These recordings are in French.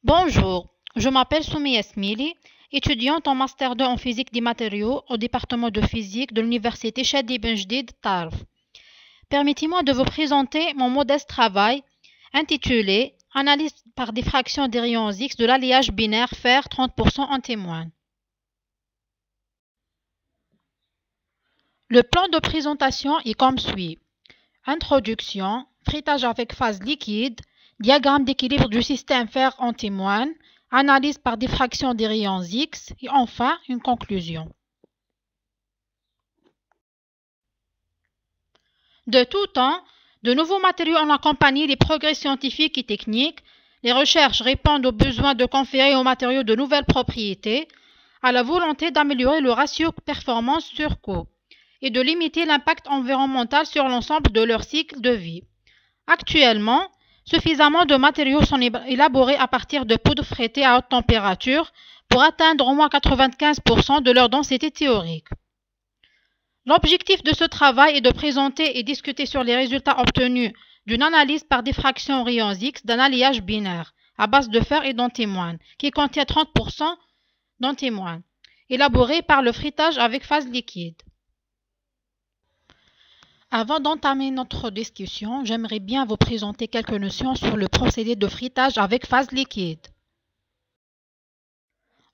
Bonjour, je m'appelle Soumia Smili, étudiante en Master 2 en physique des matériaux au département de physique de l'Université Chadi Ben Jdid Tarf. Permettez-moi de vous présenter mon modeste travail intitulé Analyse par diffraction des rayons X de l'alliage binaire fer 30% en témoigne. Le plan de présentation est comme suit. Introduction, frittage avec phase liquide, diagramme d'équilibre du système fer en témoigne, analyse par diffraction des rayons X et enfin une conclusion. De tout temps, de nouveaux matériaux ont accompagné les progrès scientifiques et techniques. Les recherches répondent aux besoins de conférer aux matériaux de nouvelles propriétés, à la volonté d'améliorer le ratio performance sur coût et de limiter l'impact environnemental sur l'ensemble de leur cycle de vie. Actuellement, suffisamment de matériaux sont élaborés à partir de poudres frétées à haute température pour atteindre au moins 95% de leur densité théorique. L'objectif de ce travail est de présenter et discuter sur les résultats obtenus d'une analyse par diffraction aux rayons X d'un alliage binaire à base de fer et d'antémoine qui contient 30% d'antémoine, élaboré par le frittage avec phase liquide. Avant d'entamer notre discussion, j'aimerais bien vous présenter quelques notions sur le procédé de frittage avec phase liquide.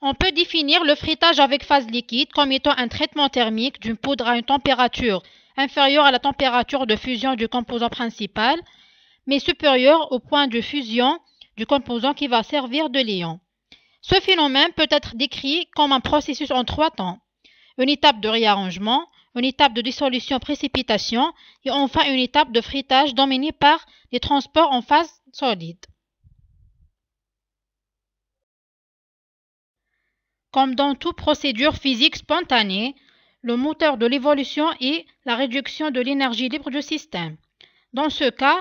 On peut définir le frittage avec phase liquide comme étant un traitement thermique d'une poudre à une température inférieure à la température de fusion du composant principal, mais supérieure au point de fusion du composant qui va servir de liant. Ce phénomène peut être décrit comme un processus en 3 temps. Une étape de réarrangement, une étape de dissolution-précipitation et enfin une étape de frittage dominée par les transports en phase solide. Comme dans toute procédure physique spontanée, le moteur de l'évolution est la réduction de l'énergie libre du système. Dans ce cas,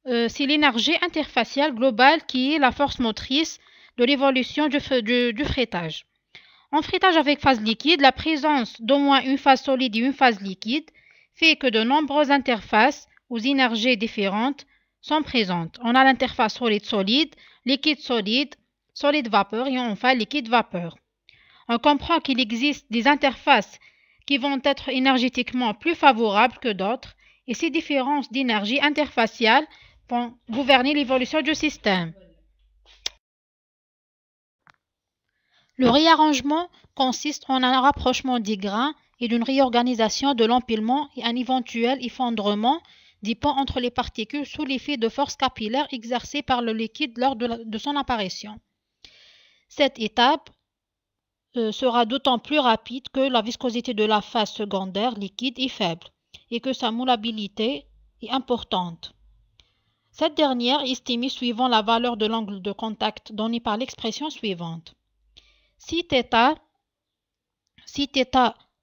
c'est l'énergie interfaciale globale qui est la force motrice de l'évolution du frittage. En frittage avec phase liquide, la présence d'au moins une phase solide et une phase liquide fait que de nombreuses interfaces aux énergies différentes sont présentes. On a l'interface solide-solide, liquide-solide, solide-vapeur et enfin liquide-vapeur. On comprend qu'il existe des interfaces qui vont être énergétiquement plus favorables que d'autres et ces différences d'énergie interfaciale vont gouverner l'évolution du système. Le réarrangement consiste en un rapprochement des grains et d'une réorganisation de l'empilement et un éventuel effondrement des ponts entre les particules sous l'effet de force capillaire exercée par le liquide lors de son apparition. Cette étape sera d'autant plus rapide que la viscosité de la phase secondaire liquide est faible et que sa moulabilité est importante. Cette dernière est estimée suivant la valeur de l'angle de contact donnée par l'expression suivante. Si θ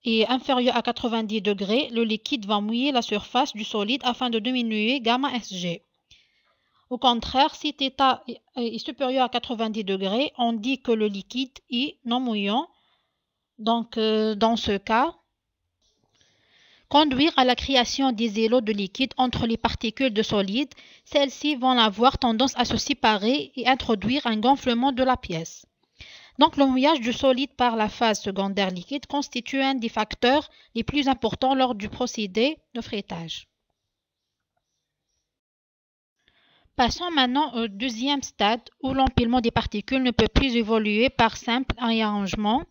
est inférieur à 90 degrés, le liquide va mouiller la surface du solide afin de diminuer gamma Sg. Au contraire, si θ est supérieur à 90 degrés, on dit que le liquide est non mouillant. Donc, dans ce cas, conduire à la création des îlots de liquide entre les particules de solide, celles-ci vont avoir tendance à se séparer et introduire un gonflement de la pièce. Donc, le mouillage du solide par la phase secondaire liquide constitue un des facteurs les plus importants lors du procédé de frittage. Passons maintenant au deuxième stade où l'empilement des particules ne peut plus évoluer par simple réarrangement.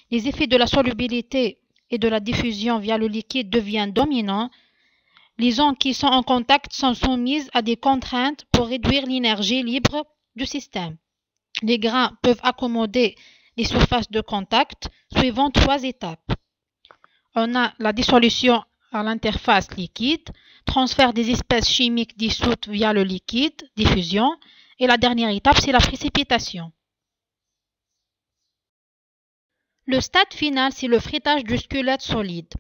Les effets de la solubilité et de la diffusion via le liquide deviennent dominants. Les ondes qui sont en contact sont soumises à des contraintes pour réduire l'énergie libre du système. Les grains peuvent accommoder les surfaces de contact suivant 3 étapes. On a la dissolution à l'interface liquide, transfert des espèces chimiques dissoutes via le liquide, diffusion, et la dernière étape, c'est la précipitation. Le stade final, c'est le frittage du squelette solide.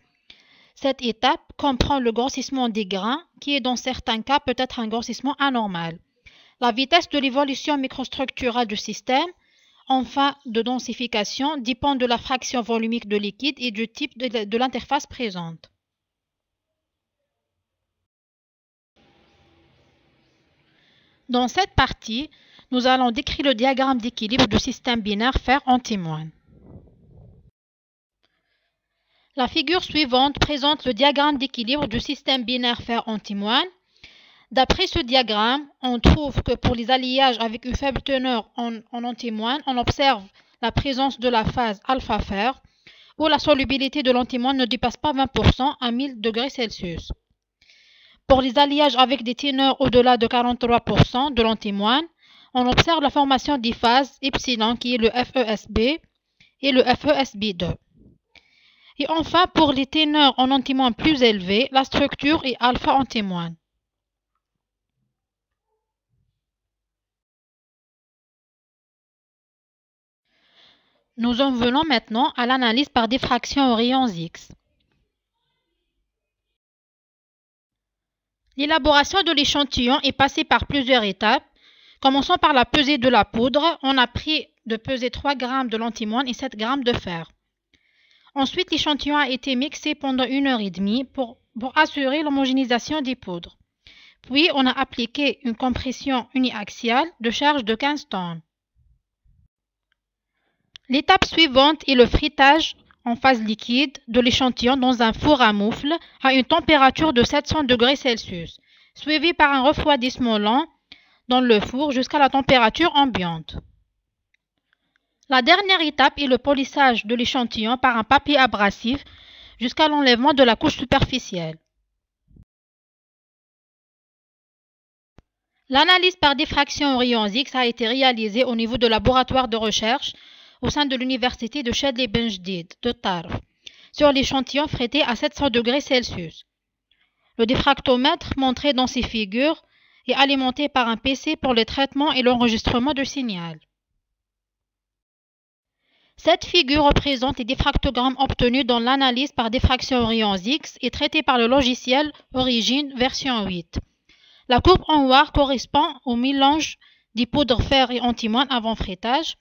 Cette étape comprend le grossissement des grains, qui est dans certains cas peut-être un grossissement anormal. La vitesse de l'évolution microstructurale du système, enfin de densification, dépend de la fraction volumique de liquide et du type de l'interface présente. Dans cette partie, nous allons décrire le diagramme d'équilibre du système binaire fer-antimoine. La figure suivante présente le diagramme d'équilibre du système binaire fer-antimoine. D'après ce diagramme, on trouve que pour les alliages avec une faible teneur en antimoine, on observe la présence de la phase alpha-fer, où la solubilité de l'antimoine ne dépasse pas 20% à 1000 degrés Celsius. Pour les alliages avec des teneurs au-delà de 43% de l'antimoine, on observe la formation des phases epsilon qui est le FESB et le FESB2. Et enfin, pour les teneurs en antimoine plus élevés, la structure est alpha-antimoine. Nous en venons maintenant à l'analyse par diffraction aux rayons X. L'élaboration de l'échantillon est passée par plusieurs étapes. Commençons par la pesée de la poudre. On a pris de peser 3 g de l'antimoine et 7 g de fer. Ensuite, l'échantillon a été mixé pendant 1h30 pour assurer l'homogénéisation des poudres. Puis, on a appliqué une compression uniaxiale de charge de 15 tonnes. L'étape suivante est le frittage en phase liquide de l'échantillon dans un four à moufle à une température de 700 degrés Celsius, suivi par un refroidissement lent dans le four jusqu'à la température ambiante. La dernière étape est le polissage de l'échantillon par un papier abrasif jusqu'à l'enlèvement de la couche superficielle. L'analyse par diffraction aux rayons X a été réalisée au niveau de laboratoire de recherche au sein de l'université de Chedley Ben Jdid de Tarf, sur l'échantillon frété à 700 degrés Celsius. Le diffractomètre montré dans ces figures est alimenté par un PC pour le traitement et l'enregistrement du signal. Cette figure représente les diffractogrammes obtenus dans l'analyse par diffraction aux rayons X et traités par le logiciel Origine version 8. La courbe en noir correspond au mélange des poudres fer et antimoine avant frittage.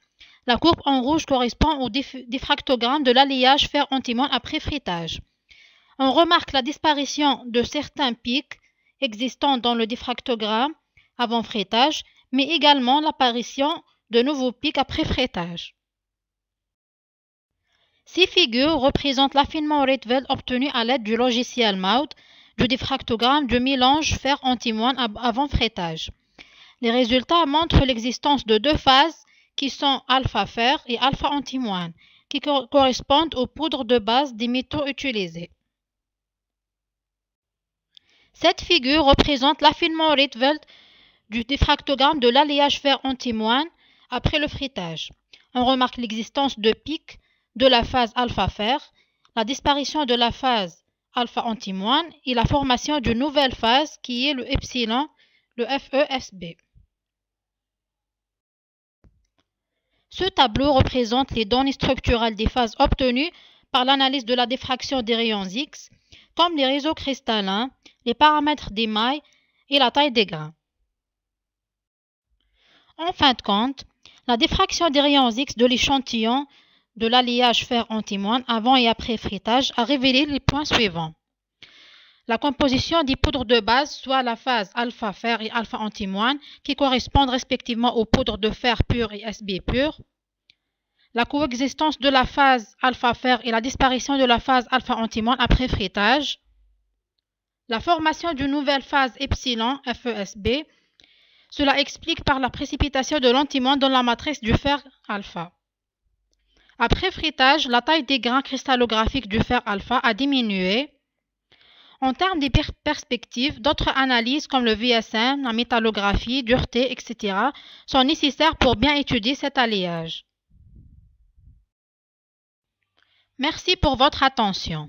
La courbe en rouge correspond au diffractogramme de l'alliage fer-antimoine après frittage. On remarque la disparition de certains pics existants dans le diffractogramme avant frittage, mais également l'apparition de nouveaux pics après frittage. Ces figures représentent l'affinement Rietveld obtenu à l'aide du logiciel MAUD du diffractogramme du mélange fer-antimoine avant frittage. Les résultats montrent l'existence de deux phases qui sont alpha-fer et alpha-antimoine, qui correspondent aux poudres de base des métaux utilisés. Cette figure représente l'affinement Rietveld du diffractogramme de l'alliage fer-antimoine après le frittage. On remarque l'existence de pics de la phase alpha-fer, la disparition de la phase alpha-antimoine et la formation d'une nouvelle phase qui est le epsilon, le FESB. Ce tableau représente les données structurales des phases obtenues par l'analyse de la diffraction des rayons X, comme les réseaux cristallins, les paramètres d'émail et la taille des grains. En fin de compte, la diffraction des rayons X de l'échantillon de l'alliage fer-antimoine avant et après frittage a révélé les points suivants. La composition des poudres de base, soit la phase alpha-fer et alpha-antimoine, qui correspondent respectivement aux poudres de fer pur et SB pur. La coexistence de la phase alpha-fer et la disparition de la phase alpha-antimoine après frittage. La formation d'une nouvelle phase epsilon, FESB. Cela explique par la précipitation de l'antimoine dans la matrice du fer alpha. Après frittage, la taille des grains cristallographiques du fer alpha a diminué. En termes de perspectives, d'autres analyses comme le VSM, la métallographie, dureté, etc. sont nécessaires pour bien étudier cet alliage. Merci pour votre attention.